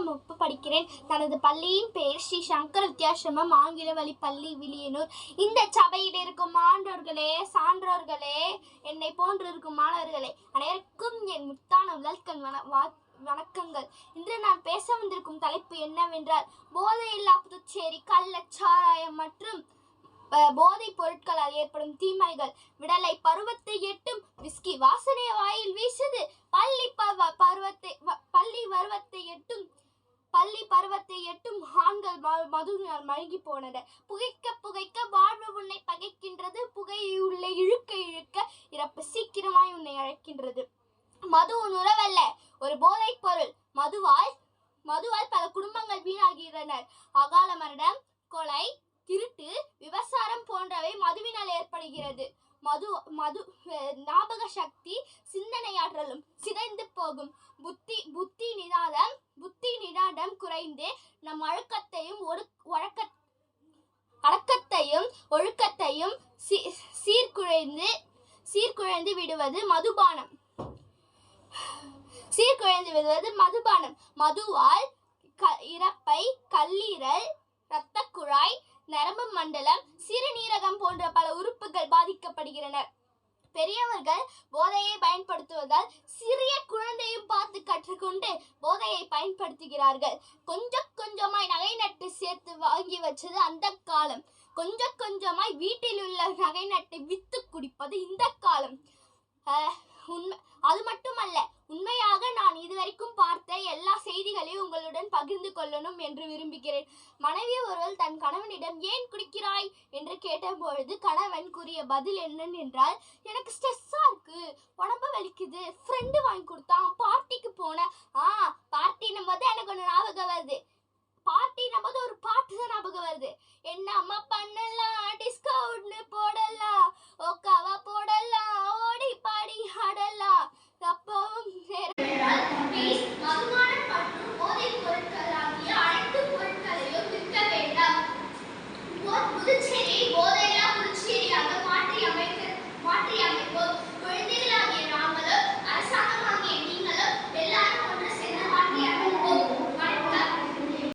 வகுப்பு படிக்கிறேன். தனது பள்ளியின் பெயர் ஸ்ரீ சங்கர வித்யாசிரமம் ஆங்கில வழி பள்ளி, வில்லியனூர். இந்த சபையில் இருக்கும் ஆண்டோர்களே, சான்றோர்களே, என்னை போன்றிருக்கும் மாணவர்களே, அனைவருக்கும் என் முத்தான முதல்கண் வணக்கங்கள். இன்று நான் பேச வந்திருக்கும் தலைப்பு என்னவென்றால், போதையில்லா புதுச்சேரி, கள்ளச்சாராயம் மற்றும் போதைப் பொருட்களால் ஏற்படும் தீமைகள். விடலை பருவத்தை எட்டும் விஸ்கி வாசனை வாயில் வீசுது. பள்ளி பருவத்தை எட்டும் ஆண்கள் மதுவினால் மழுங்கி போனனர். புகைக்க புகைக்க வாழ்வு உன்னை பகைக்கின்றது. புகையை உள்ளே இழுக்க இழுக்க இறப்பு சீக்கிரமாய் உன்னை அழைக்கின்றது. மது உணவல்ல, ஒரு போதைப் பொருள். மதுவால் பல குடும்பங்கள் வீணாகின்றனர். அகால மரணம், கொலை, திருட்டு, விபசாரம் போன்றவை மதுவினால் ஏற்படுகிறது. ஞாபக சக்தி, சிந்தனையாற்றலும் சிதைந்து போகும். புத்தி நிதானம் குறைந்து நம் அடக்கத்தையும் ஒழுக்கத்தையும் சீர்குலைந்து விடுவது மதுபானம். மதுவால் இரைப்பை, கல்லீரல், இரத்த குழாய், நரம்பு மண்டலம், சிறுநீரகம் போன்ற பல உறுப்புகள் பாதிக்கப்படுகின்றன. பெரியவர்கள் போதையை பயன்படுத்துவதால் சிறிய குழந்தையும் பார்த்து கற்றுக்கொண்டு போதையை பயன்படுத்துகிறார்கள். கொஞ்சம் கொஞ்சமாய் நகை நட்டு சேர்த்து வாங்கி வச்சது அந்த காலம். கொஞ்சம் கொஞ்சமாய் வீட்டில் உள்ள நகை நட்டை வித்து குடிப்பது இந்த காலம். அது மட்டுமல்ல, உண்மையாக நான் இதுவரைக்கும் பார்த்த எல்லா செய்திகளையும் உங்களுடன் பகிர்ந்து கொள்ளணும் என்று விரும்புகிறேன். மனைவி ஒருவள் தன் கணவனிடம் ஏன் குடிக்கிறாய் என்று கேட்டபொழுது கணவன் கூறிய பதில் என்னென்றால், எனக்கு ஸ்ட்ரெஸ்ஸா இருக்கு, உடம்பு வலிக்குது, ஃப்ரெண்டு வாங்கி கொடுத்தான், பார்ட்டிக்கு போனேன். பார்ட்டின்னும் போது எனக்கு ஒன்று ஞாபகம் வருது. பார்ட்டின்னும் போது ஒரு பாட்டு தான் ஞாபகம் வருது. என்னம்மா பண்ணலாம், டிஸ்கவுண்ட் போடலாம், ஓக்காவா போடலாம், ஓடி பாடி ஆடலாம். அப்பவும் மதுபானம் மற்றும் போதைப் பொருட்கள் ஆகிய அனைத்து பொருட்களையும் விற்க வேண்டாம். புதுச்சேரி